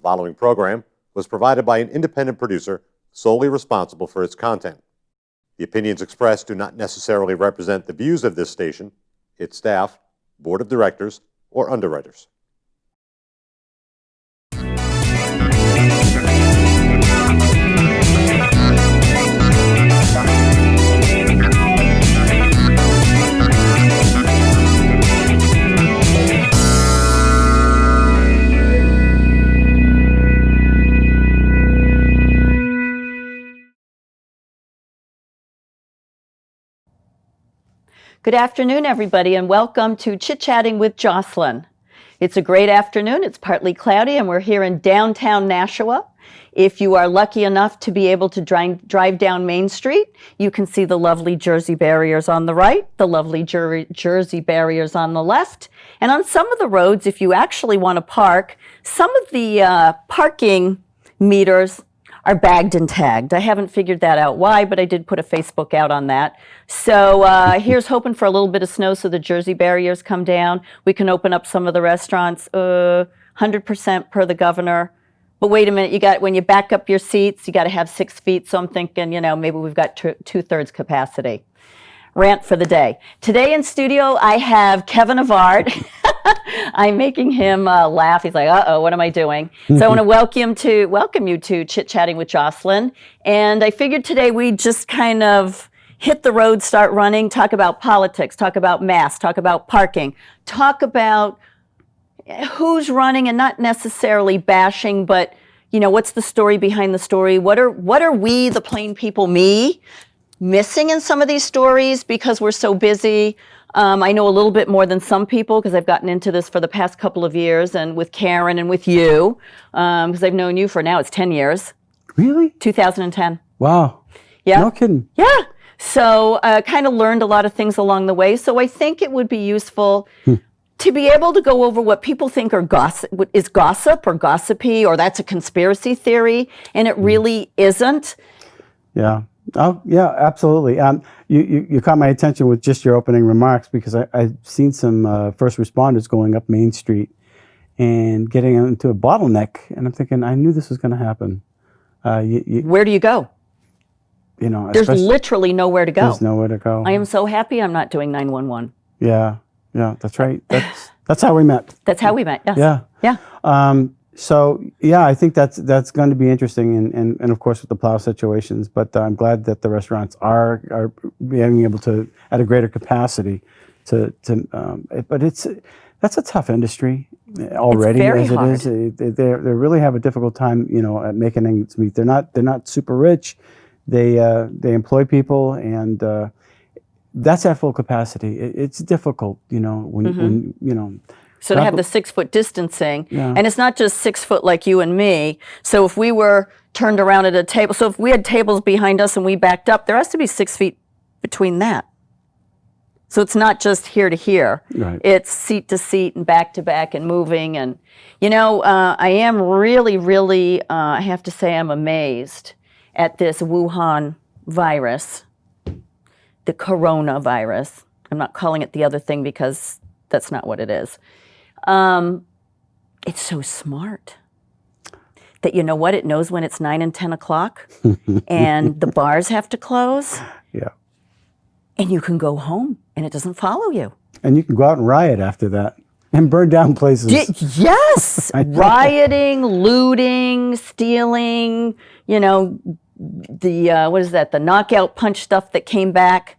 following program was provided by an independent producer solely responsible for its content. The opinions expressed do not necessarily represent the views of this station, its staff, board of directors, or underwriters. Good afternoon, everybody, and welcome to Chit-Chatting with Jocelyn. It's a great afternoon. It's partly cloudy, and we're here in downtown Nashua. If you are lucky enough to be able to drive down Main Street, you can see the lovely Jersey barriers on the right, the lovely Jersey barriers on the left. And on some of the roads, if you actually want to park, some of the parking meters are bagged and tagged. I haven't figured that out why, but I did put a Facebook out on that. So here's hoping for a little bit of snow so the Jersey barriers come down. We can open up some of the restaurants, 100% per the governor. But wait a minute, when you back up your seats, you got to have 6 feet. So I'm thinking, maybe we've got two-thirds capacity. Rant for the day. Today in studio, I have Kevin Avard. I'm making him laugh. He's like, uh-oh, what am I doing? So I want to welcome you to Chit-Chatting with Jocelyn. And I figured today we'd just kind of hit the road, start running, talk about politics, talk about masks, talk about parking, talk about who's running and not necessarily bashing, but, what's the story behind the story? What are we, the plain people, missing in some of these stories because we're so busy? I know a little bit more than some people because I've gotten into this for the past couple of years, and with Karen and with you, because I've known you for now, it's 10 years. Really? 2010. Wow. Yeah. No kidding. Yeah. So kind of learned a lot of things along the way. So I think it would be useful to be able to go over what people think are is gossip or gossipy, or that's a conspiracy theory, and it really isn't. Yeah. Oh, yeah, absolutely. You caught my attention with just your opening remarks because I've seen some first responders going up Main Street and getting into a bottleneck, and I'm thinking, I knew this was going to happen. Where do you go? There's literally nowhere to go. There's nowhere to go. I am so happy I'm not doing 911. Yeah, that's right. That's how we met. That's how we met. Yes. Yeah. So yeah, I think that's going to be interesting, and of course with the plow situations. But I'm glad that the restaurants are being able to at a greater capacity but that's a tough industry already as it is. They really have a difficult time, at making ends meet. They're not super rich. They employ people, and that's at full capacity. It's difficult, when. So to have the 6 foot distancing, and it's not just 6 foot like you and me. So if we were turned around at a table, so if we had tables behind us and we backed up, there has to be 6 feet between that. So it's not just here to here. Right. It's seat to seat and back to back and moving. And, I am really, really, I have to say I'm amazed at this Wuhan virus, the coronavirus. I'm not calling it the other thing because that's not what it is. It's so smart that it knows when it's 9 and 10 o'clock and the bars have to close. Yeah. And you can go home and it doesn't follow you. And you can go out and riot after that and burn down places. Yes. Rioting, looting, stealing, what is that? The knockout punch stuff that came back.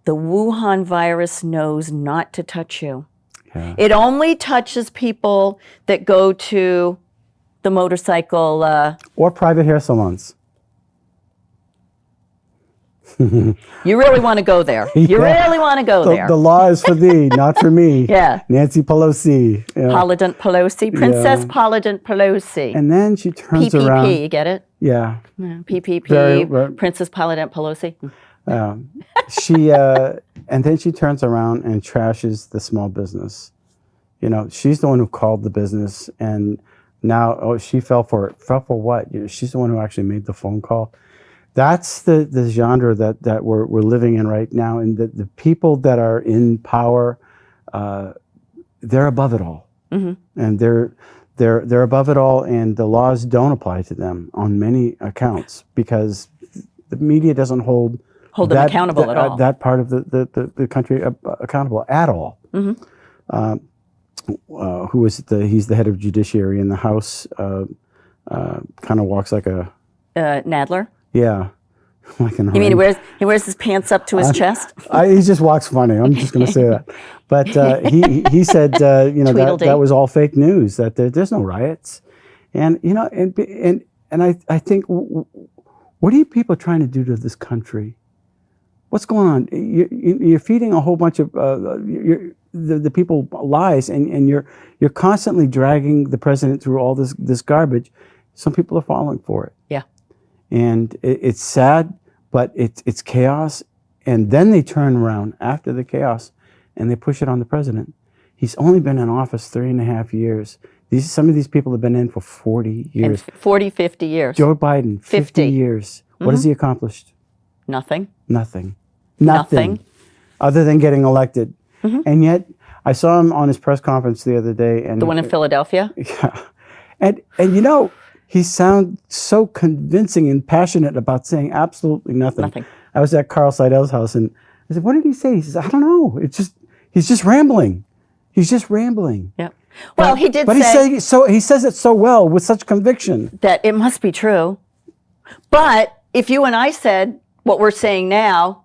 The Wuhan virus knows not to touch you. Yeah. It only touches people that go to the motorcycle... or private hair salons. You really want to go there. You really want to go there. The law is for thee, not for me. Yeah. Nancy Pelosi. Polydent Pelosi. Princess Polydent Pelosi. And then she turns around. PPP, you get it? Yeah. PPP, Princess Polydent Pelosi. And then she turns around and trashes the small business. She's the one who called the business, and now she fell for it. Fell for what? She's the one who actually made the phone call. That's the genre that we're living in right now, and the people that are in power, they're above it all, and They're above it all, and the laws don't apply to them on many accounts because the media doesn't hold them accountable at all. That part of the country accountable at all. He's the head of judiciary in the House. Kind of walks like a Nadler. Yeah. Like You mean he wears his pants up to his chest? He just walks funny. I'm just going to say that. But he said, that was all fake news. That there's no riots, and I think, what are you people trying to do to this country? What's going on? You're feeding a whole bunch of the people lies, and you're constantly dragging the president through all this garbage. Some people are falling for it. Yeah. And it's sad, but it's chaos. And then they turn around after the chaos and they push it on the president. He's only been in office 3.5 years. Some of these people have been in for 40 years. 40, 50 years. Joe Biden, 50 years. What has he accomplished? Nothing. Nothing. Other than getting elected. And yet, I saw him on his press conference the other day. And the one in Philadelphia? Yeah. And he sounds so convincing and passionate about saying absolutely nothing. I was at Carl Seidel's house, and I said, "What did he say?" He says, "I don't know. He's just rambling. He's just rambling." Yeah. Well, he did. But he says it so well with such conviction that it must be true. But if you and I said what we're saying now,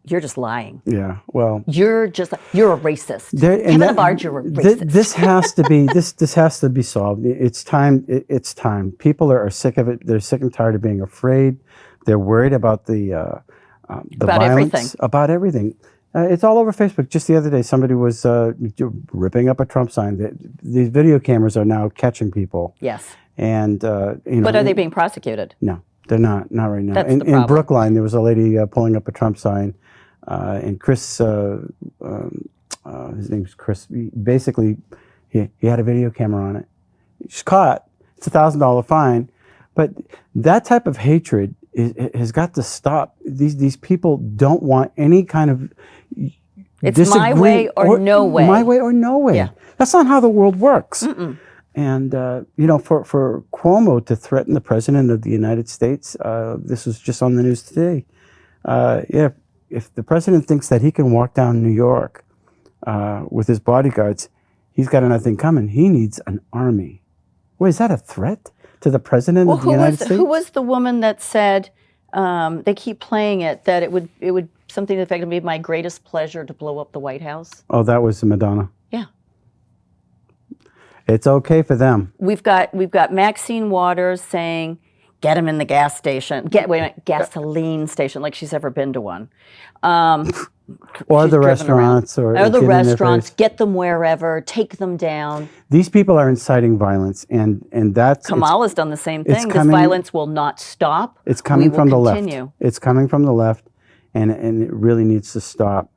you're just lying. Yeah. Well, you're a racist. Kevin Avard, you're a racist. This has to be this has to be solved. It's time. It's time. People are sick of it. They're sick and tired of being afraid. They're worried about the violence, about everything. It's all over Facebook. Just the other day, somebody was ripping up a Trump sign. These video cameras are now catching people. Yes. And but are they being prosecuted? No, they're not. Not right now. That's the problem. In Brookline, there was a lady pulling up a Trump sign. And Chris, his name's Chris, basically, he had a video camera on it. He's caught. It's $1,000 fine. But that type of hatred has got to stop. These people don't want any kind of It's my way or no way. My way or no way. Yeah. That's not how the world works. And, for Cuomo to threaten the president of the United States, this was just on the news today. If the president thinks that he can walk down New York with his bodyguards, he's got another thing coming. He needs an army. Wait, is that a threat to the president of the United States? Who was the woman that said, they keep playing it, that it would something to the effect of be my greatest pleasure to blow up the White House? Oh, that was Madonna. Yeah. It's okay for them. We've got Maxine Waters saying, get him in the gas station. Gasoline station, like she's ever been to one. Or the restaurants. Or the restaurants. Get them wherever. Take them down. These people are inciting violence, and that's... Kamala's done the same thing. This violence will not stop. It's coming from the left. It's coming from the left, and it really needs to stop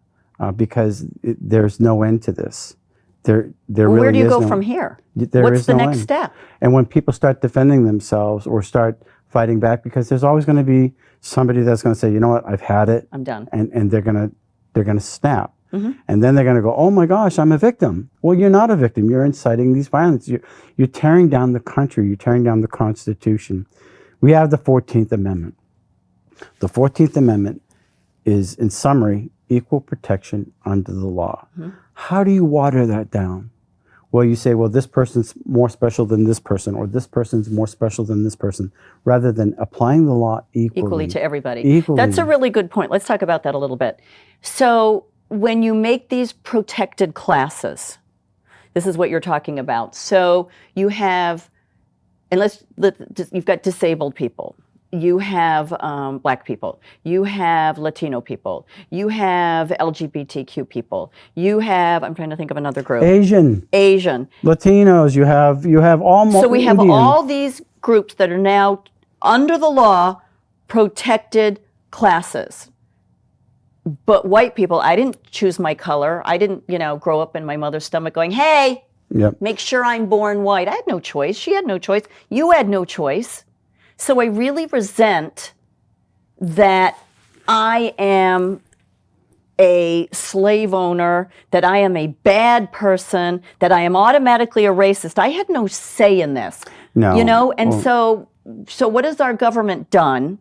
because there's no end to this. There really where do you is go from here? What's the next step? And when people start defending themselves or start fighting back, because there's always going to be somebody that's going to say, you know what, I've had it. I'm done. And they're going to snap. And then they're going to go, oh my gosh, I'm a victim. Well, you're not a victim. You're inciting these violence. You're tearing down the country. You're tearing down the Constitution. We have the 14th Amendment. The 14th Amendment is, in summary, equal protection under the law. How do you water that down? Well, you say, well, this person's more special than this person, or this person's more special than this person, rather than applying the law equally to everybody. That's a really good point. Let's talk about that a little bit. So when you make these protected classes, this is what you're talking about. So you have, you've got disabled people. You have Black people, you have Latino people, you have LGBTQ people, you have, I'm trying to think of another group. Asian. Latinos, you have all So we have all these groups that are now, under the law, protected classes. But white people, I didn't choose my color. I didn't, grow up in my mother's stomach going, hey, make sure I'm born white. I had no choice. She had no choice. You had no choice. So I really resent that I am a slave owner, that I am a bad person, that I am automatically a racist. I had no say in this. No. You know, and Well, so what has our government done?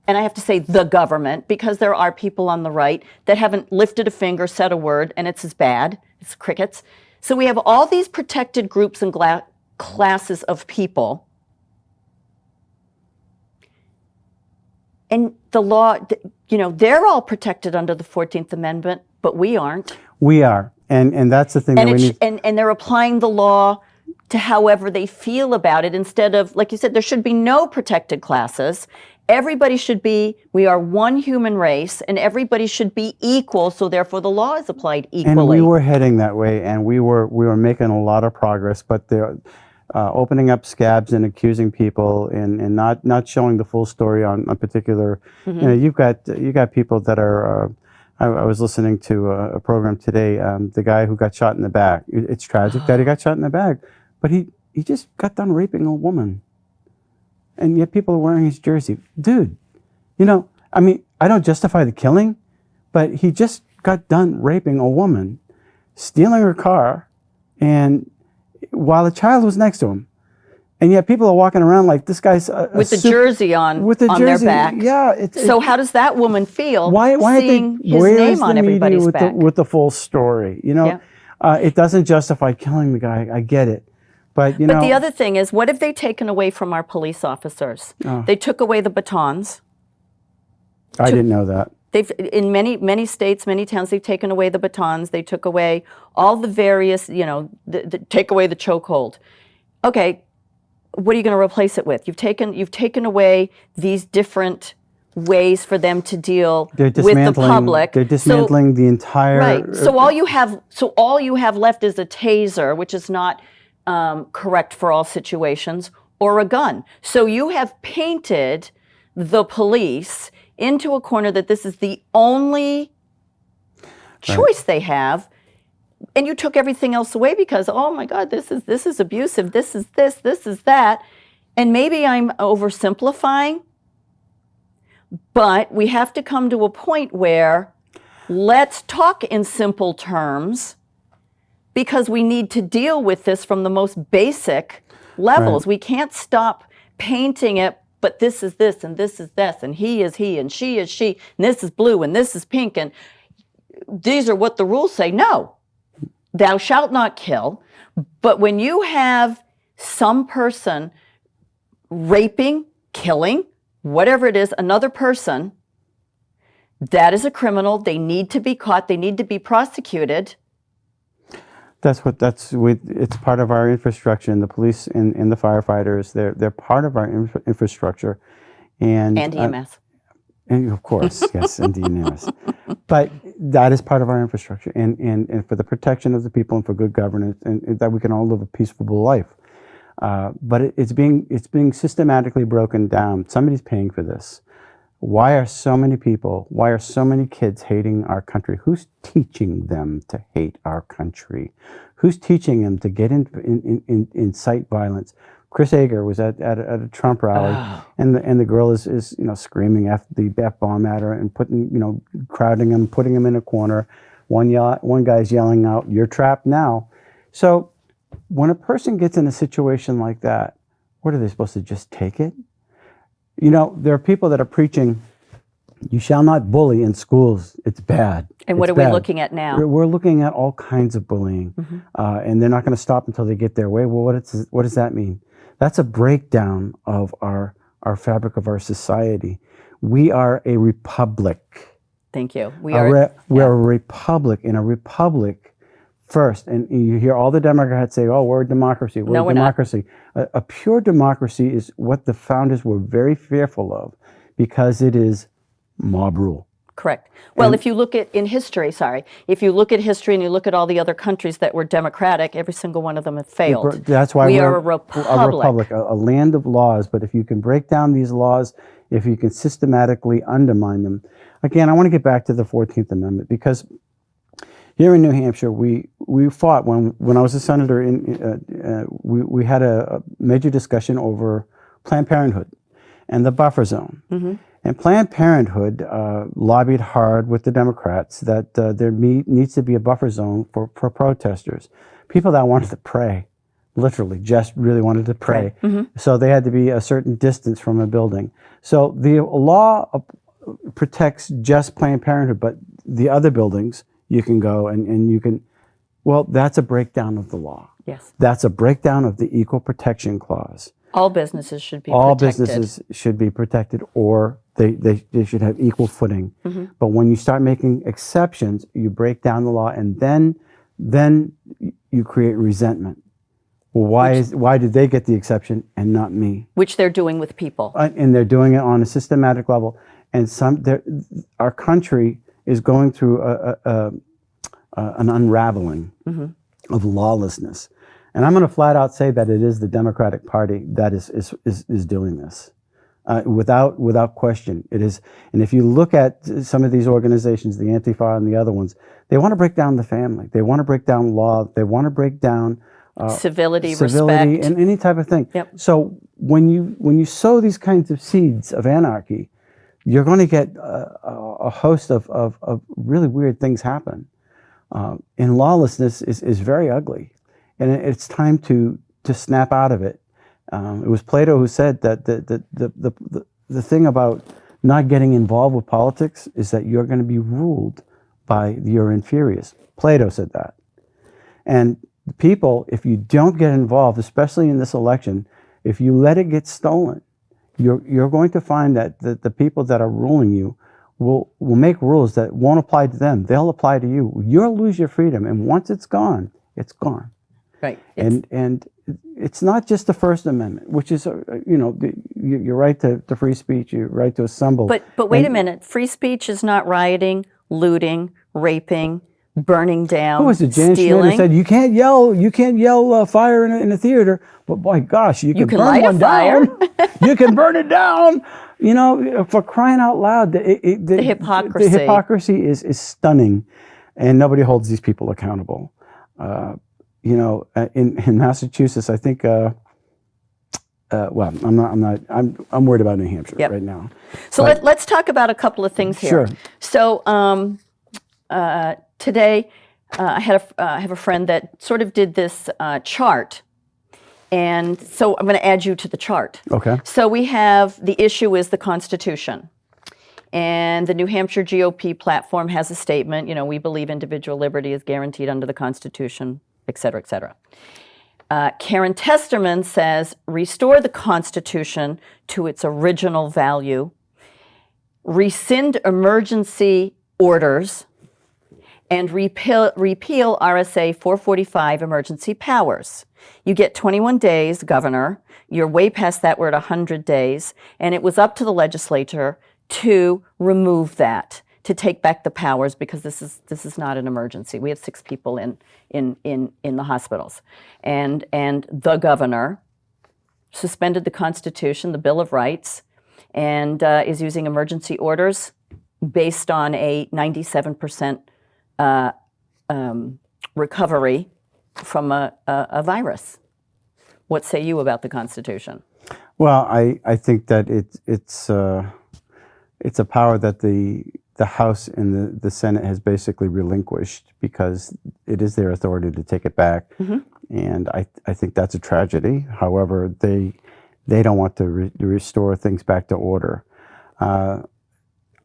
And I have to say the government, because there are people on the right that haven't lifted a finger, said a word, and it's as bad. It's crickets. So we have all these protected groups and classes of people. And the law, you know, they're all protected under the 14th Amendment, but we aren't. we are. And that's the thing that we need. And they're applying the law to however they feel about it, instead of, like you said, there should be no protected classes. Everybody should be, we are one human race, and everybody should be equal, so therefore the law is applied equally. And we were heading that way, and we were making a lot of progress, but the opening up scabs and accusing people and not showing the full story on a particular, you know, you got people that are. I was listening to a program today. The guy who got shot in the back. It's tragic that he got shot in the back, but he just got done raping a woman. And yet people are wearing his jersey. Dude, you know, I mean, I don't justify the killing, but he just got done raping a woman, stealing her car, and while a child was next to him. And yet people are walking around like this guy's with the jersey on their back. Yeah. So how does that woman feel why seeing they, his where's name the on media everybody's with back? with the full story? You know, Yeah. It doesn't justify killing the guy. I get it. But, you But know, the other thing is, what have they taken away from our police officers? They took away the batons. I didn't know that. They've, in many states, many towns, they've taken away the batons. They took away all the various, you know, take away the chokehold. Okay, what are you going to replace it with? You've taken away these different ways for them to deal with the public. They're dismantling the entire. Right. So all you have left is a taser, which is not correct for all situations, or a gun. So you have painted the police into a corner that this is the only choice they have, and you took everything else away because, oh my God, this is abusive, this is that. And maybe I'm oversimplifying, but we have to come to a point where let's talk in simple terms, because we need to deal with this from the most basic levels. Right. We can't stop painting it, but this is this, and this is this, and he is he, and she is she, and this is blue, and this is pink, and these are what the rules say. No, thou shalt not kill. But when you have some person raping, killing, whatever it is, another person, that is a criminal. They need to be caught. They need to be prosecuted. It's part of our infrastructure, and the police and the firefighters, they're part of our infrastructure. And EMS. And of course, yes, and EMS. But that is part of our infrastructure, and for the protection of the people and for good governance, and that we can all live a peaceful life. But it's being systematically broken down. Somebody's paying for this. Why are so many kids hating our country? Who's teaching them to hate our country? Who's teaching them to get incite violence? Chris Ager was at a Trump rally, and the girl is screaming the F-bomb at her and crowding him, putting him in a corner. One guy's yelling out, "You're trapped now." So when a person gets in a situation like that, what are they supposed to just take it? You know, there are people that are preaching, "You shall not bully in schools. It's bad." And what are we looking at now? We're looking at all kinds of bullying, and they're not going to stop until they get their way. Well, what does that mean? That's a breakdown of our fabric of our society. We are a republic. Thank you. We're a republic, and a republic first. And you hear all the Democrats say, "Oh, we're a democracy. We're a democracy." A pure democracy is what the founders were very fearful of, because it is mob rule. Correct. Well, if you look at history and you look at all the other countries that were democratic, every single one of them have failed. That's why we are a republic. A land of laws. But if you can break down these laws, if you can systematically undermine them, again, I want to get back to the 14th Amendment, because here in New Hampshire, we fought when I was a senator. We had a major discussion over Planned Parenthood and the buffer zone. And Planned Parenthood lobbied hard with the Democrats that there needs to be a buffer zone for protesters, people that wanted to pray, literally just really wanted to pray. So they had to be a certain distance from a building. So the law protects just Planned Parenthood, but the other buildings you can go and you can, well, that's a breakdown of the law. Yes. That's a breakdown of the Equal Protection Clause. All businesses should be All protected. businesses should be protected, or they should have equal footing. But when you start making exceptions, you break down the law, and then you create resentment. Well, why did they get the exception and not me? Which they're doing with people. And they're doing it on a systematic level. And our country is going through an unraveling of lawlessness. And I'm going to flat out say that it is the Democratic Party that is doing this, without question. It is. And if you look at some of these organizations, the Antifa and the other ones, they want to break down the family. They want to break down law. They want to break down civility, civility, respect, and any type of thing. Yep. So when you sow these kinds of seeds of anarchy, you're going to get a host of really weird things happen. And lawlessness is very ugly. And it's time to snap out of it. It was Plato who said that the thing about not getting involved with politics is that you're going to be ruled by your inferiors. Plato said that. And people, if you don't get involved, especially in this election, if you let it get stolen, you're going to find that the people that are ruling you will make rules that won't apply to them. They'll apply to you. You'll lose your freedom. And once it's gone, it's gone. right? And it's not just the First Amendment, which is, your right to free speech, your right to assemble. But wait a minute. Free speech is not rioting, looting, raping, burning down, Who was it? Jan stealing. Schneider said you can't yell fire in a theater, but boy, gosh, you can burn light a one fire. down. You can burn it down. For crying out loud, the hypocrisy. The hypocrisy is stunning, and nobody holds these people accountable. In Massachusetts, I think. Well, I'm worried about New Hampshire right now. So let's talk about a couple of things here. Sure. So today, I have a friend that sort of did this chart, and so I'm going to add you to the chart. Okay. So we have the issue is the Constitution. And the New Hampshire GOP platform has a statement, we believe individual liberty is guaranteed under the Constitution, et cetera, et cetera. Karen Testerman says, restore the Constitution to its original value, rescind emergency orders, and repeal RSA 445 emergency powers. You get 21 days, Governor. You're way past that. We're at 100 days. And it was up to the legislature to remove that, to take back the powers, because this is not an emergency. We have 6 people in the hospitals. And the governor suspended the Constitution, the Bill of Rights, and is using emergency orders based on a 97% recovery from a virus. What say you about the Constitution? Well, I think that it's a power that the House and the Senate has basically relinquished, because it is their authority to take it back. And I think that's a tragedy. However, they don't want to restore things back to order.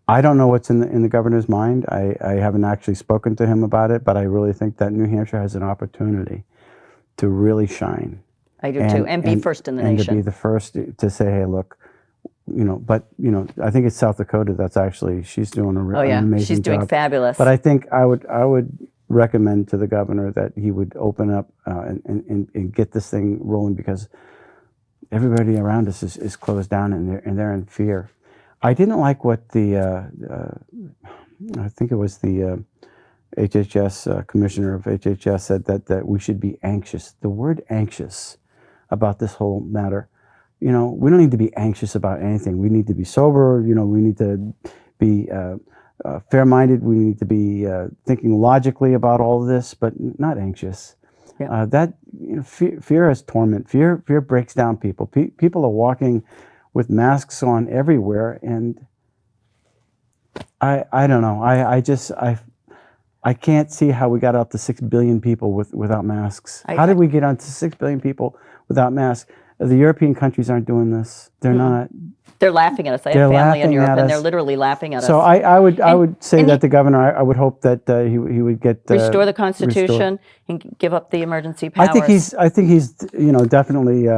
I don't know what's in the governor's mind. I haven't actually spoken to him about it, but I really think that New Hampshire has an opportunity to really shine. I do too, and be first in the and nation. to be the first to say, hey, look, I think it's South Dakota that's actually, she's doing an amazing job. She's doing fabulous. But I think I would recommend to the governor that he would open up and get this thing rolling, because everybody around us is closed down and they're in fear. I didn't like what I think it was the HHS commissioner of HHS said that we should be anxious. The word anxious about this whole matter. We don't need to be anxious about anything. We need to be sober. We need to be fair-minded. We need to be thinking logically about all of this, but not anxious. Yeah. Fear is torment. Fear breaks down people. People are walking with masks on everywhere, and I don't know. I can't see how we got up to 6 billion people without masks. How did we get on to 6 billion people without masks? The European countries aren't doing this. They're not. They're laughing at us. I They're have family in laughing Europe, at and they're us. literally laughing at So us. I would say and that the governor, I would hope that he would get Restore the restored. Constitution and give up the emergency powers. I think he's definitely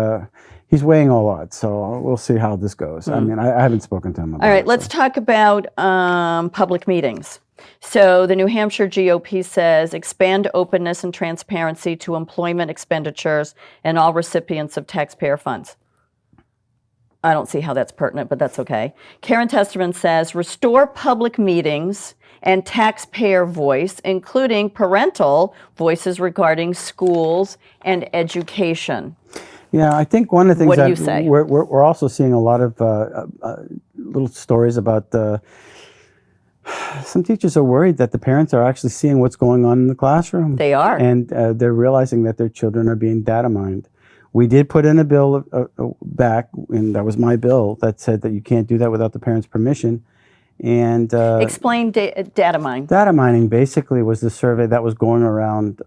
he's weighing all odds. So we'll see how this goes. I mean, I haven't spoken to him about it. All right, let's talk about public meetings. So the New Hampshire GOP says expand openness and transparency to employment expenditures and all recipients of taxpayer funds. I don't see how that's pertinent, but that's okay. Karen Testerman says restore public meetings and taxpayer voice, including parental voices regarding schools and education. Yeah, I think one of the things What do that you say? we're also seeing a lot of little stories about some teachers are worried that the parents are actually seeing what's going on in the classroom. They are. And they're realizing that their children are being data mined. We did put in a bill back, and that was my bill, that said that you can't do that without the parents' permission. And Explain data mine. data mining basically was the survey that was going around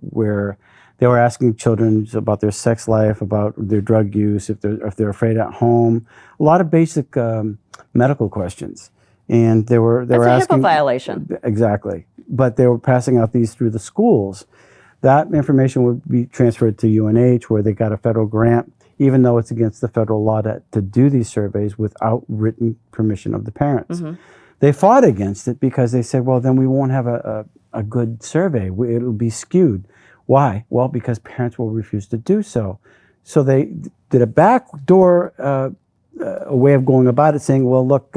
where they were asking children about their sex life, about their drug use, if they're afraid at home, a lot of basic medical questions. And they were That's a asking HIPAA violation. Exactly, but they were passing out these through the schools. That information would be transferred to UNH, where they got a federal grant, even though it's against the federal law to do these surveys without written permission of the parents. They fought against it because they said, well, then we won't have a good survey. It'll be skewed. Why? Well, because parents will refuse to do so. So they did a backdoor a way of going about it, saying, well, look,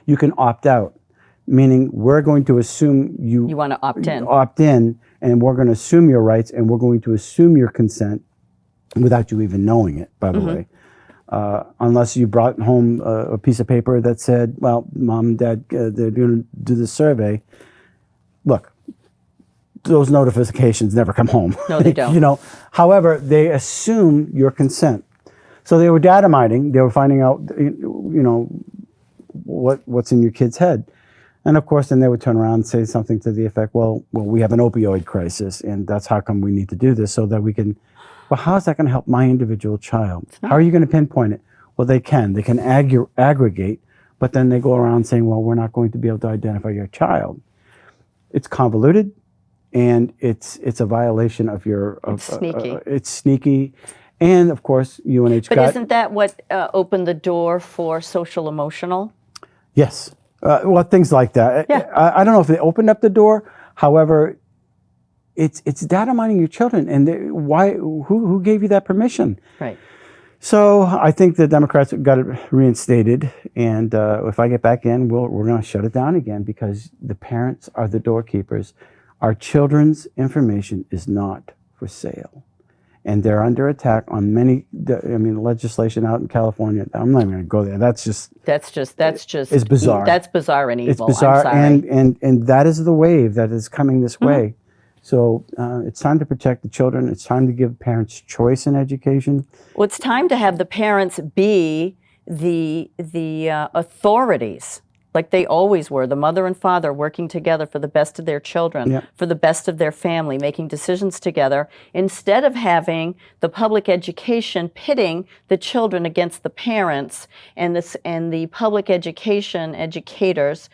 you can opt out, meaning we're going to assume you You want to opt in, and we're going to assume your rights, and we're going to assume your consent without you even knowing it, by the way. Unless you brought home a piece of paper that said, well, mom and dad, they're going to do the survey. Look, those notifications never come home. No, they don't. However, they assume your consent. So they were data mining. They were finding out, what's in your kid's head. And of course, then they would turn around and say something to the effect, well, we have an opioid crisis, and that's how come we need to do this, so that we can, well, how is that going to help my individual child? How are you going to pinpoint it? Well, they can aggregate, but then they go around saying, well, we're not going to be able to identify your child. It's convoluted, and it's a violation of your... It's sneaky. It's sneaky. And of course, UNH But isn't that what opened the door for social emotional? Yes. Well, things like that. Yeah. I don't know if they opened up the door. However, it's data mining your children, and why? Who gave you that permission? Right. So I think the Democrats got it reinstated, and if I get back in, we're going to shut it down again, because the parents are the doorkeepers. Our children's information is not for sale. And they're under attack on many, legislation out in California. I'm not even going to go there. That's just It's bizarre. That's bizarre and evil. It's bizarre, I'm sorry. and that is the wave that is coming this way. So it's time to protect the children. It's time to give parents choice in education. Well, it's time to have the parents be the authorities, like they always were, the mother and father working together for the best of their children, for the best of their family, making decisions together, instead of having the public education pitting the children against the parents, and the public education educators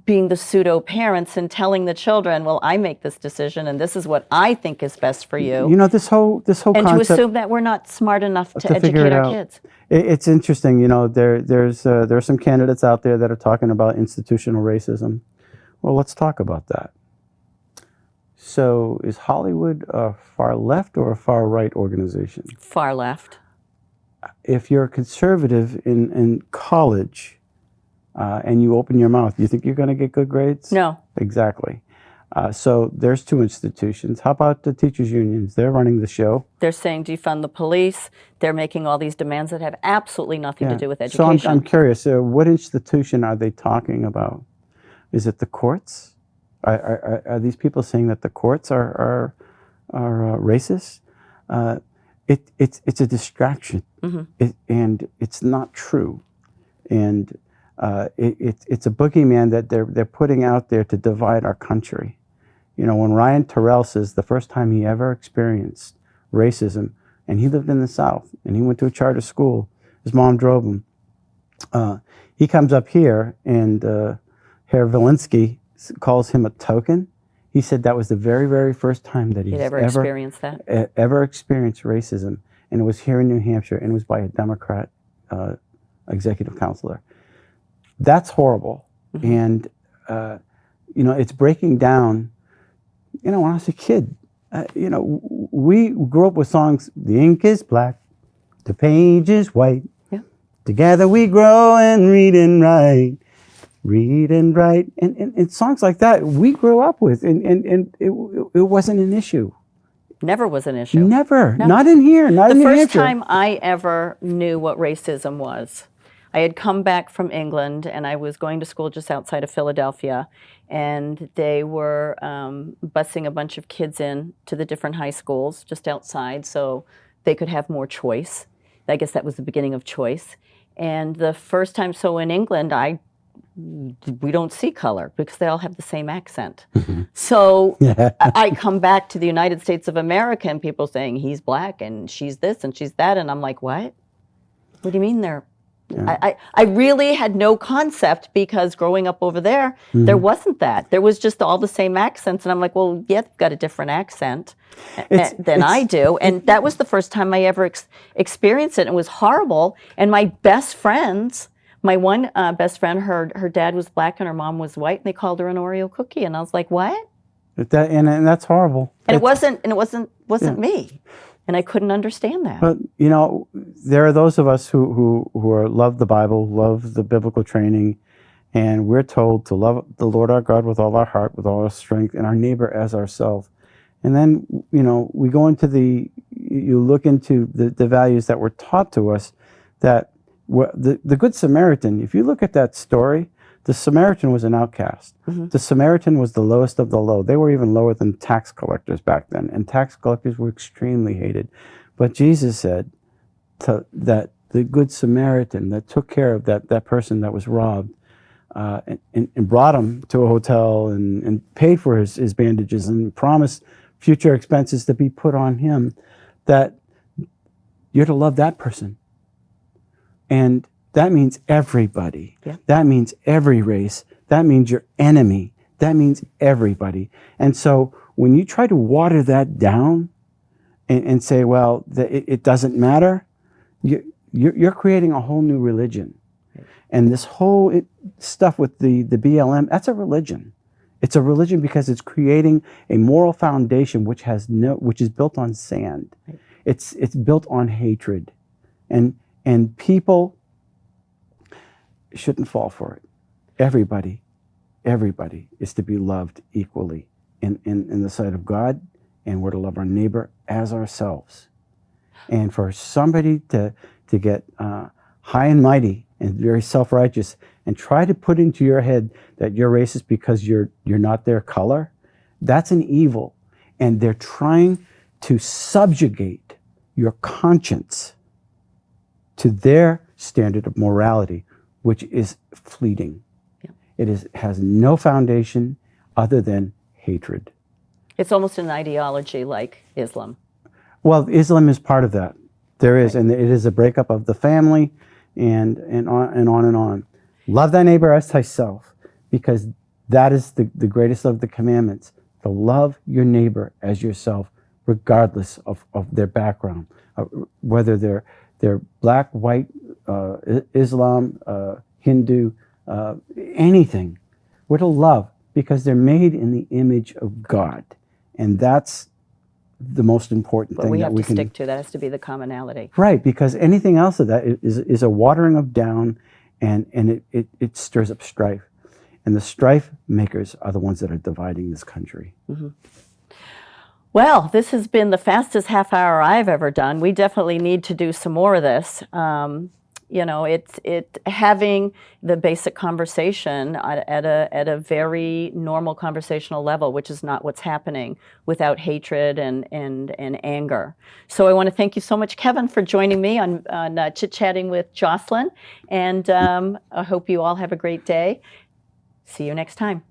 being the pseudo parents and telling the children, well, I make this decision and this is what I think is best for you. This whole and concept, to assume that we're not smart enough to figure educate it our out. kids. It's interesting. There are some candidates out there that are talking about institutional racism. Well, let's talk about that. So, is Hollywood a far left or a far right organization? Far left. If you're a conservative in college, and you open your mouth, you think you're going to get good grades? No. Exactly. So there's two institutions. How about the teachers' unions? They're running the show. They're saying defund the police. They're making all these demands that have absolutely nothing to do with education. So I'm curious, what institution are they talking about? Is it the courts? Are these people saying that the courts are racist? It's a distraction, and it's not true. And It's a boogeyman that they're putting out there to divide our country. You know, when Ryan Terrell says the first time he ever experienced racism, and he lived in the South, and he went to a charter school, his mom drove him. He comes up here, and Herr Valinsky calls him a token. He said that was the very, very first time that he's ever experienced that? Ever experienced racism, and it was here in New Hampshire, and it was by a Democrat executive counselor. That's horrible. Mm-hmm. And, you know, it's breaking down. You know, when I was a kid, you know, we grew up with songs, the ink is black, the page is white. Yeah. Together we grow and read and write. Read and write. And songs like that we grew up with, and it wasn't an issue. Never was an issue. Never. No. Not in here, not in New Hampshire. The first time I ever knew what racism was, I had come back from England, and I was going to school just outside of Philadelphia, and they were busing a bunch of kids in to the different high schools just outside so they could have more choice. I guess that was the beginning of choice. And the first time, so in England, we don't see color because they all have the same accent. So I come back to the United States of America, and people saying he's black and she's this and she's that, and I'm like, what? What do you mean they're? Yeah. I really had no concept, because growing up over there, there wasn't that. There was just all the same accents, and I'm like, well, yeah, they've got a different accent than I do, and that was the first time I ever experienced it. It was horrible, and my best friends. My one best friend, her dad was black and her mom was white, and they called her an Oreo cookie, and I was like, "What?" And that's horrible. And it wasn't me, and I couldn't understand that. But you know, there are those of us who love the Bible, love the biblical training, and we're told to love the Lord our God with all our heart, with all our strength, and our neighbor as ourselves. And then, you know, we go into you look into the values that were taught to us, that. The Good Samaritan, if you look at that story, the Samaritan was an outcast. Mm-hmm. The Samaritan was the lowest of the low. They were even lower than tax collectors back then, and tax collectors were extremely hated. But Jesus said that the Good Samaritan that took care of that person that was robbed and brought him to a hotel and paid for his bandages and promised future expenses to be put on him, that you're to love that person. And that means everybody. Yeah. That means every race. That means your enemy. That means everybody. And so when you try to water that down and say, well, it doesn't matter, you're creating a whole new religion. Right. And this whole stuff with the BLM, that's a religion. It's a religion because it's creating a moral foundation which is built on sand. Right. It's built on hatred. And people shouldn't fall for it. Everybody is to be loved equally in the sight of God, and we're to love our neighbor as ourselves. And for somebody to get high and mighty and very self-righteous and try to put into your head that you're racist because you're not their color, that's an evil. And they're trying to subjugate your conscience to their standard of morality, which is fleeting. Yeah. It has no foundation other than hatred. It's almost an ideology like Islam. Well, Islam is part of that. There is, right. And it is a breakup of the family, and on and on. Love thy neighbor as thyself, because that is the greatest of the commandments. To love your neighbor as yourself, regardless of their background, whether they're black, white, Islam, Hindu, anything. We're to love because they're made in the image of God. And that's the most important thing that we have to stick to. That has to be the commonality. Right, because anything else of that is a watering of down, and it stirs up strife. And the strife makers are the ones that are dividing this country. Mm-hmm. Well, this has been the fastest half hour I've ever done. We definitely need to do some more of this. it's having the basic conversation at a very normal conversational level, which is not what's happening, without hatred and anger. So I want to thank you so much, Kevin, for joining me on Chit-Chatting with Jocelyn, and I hope you all have a great day. See you next time.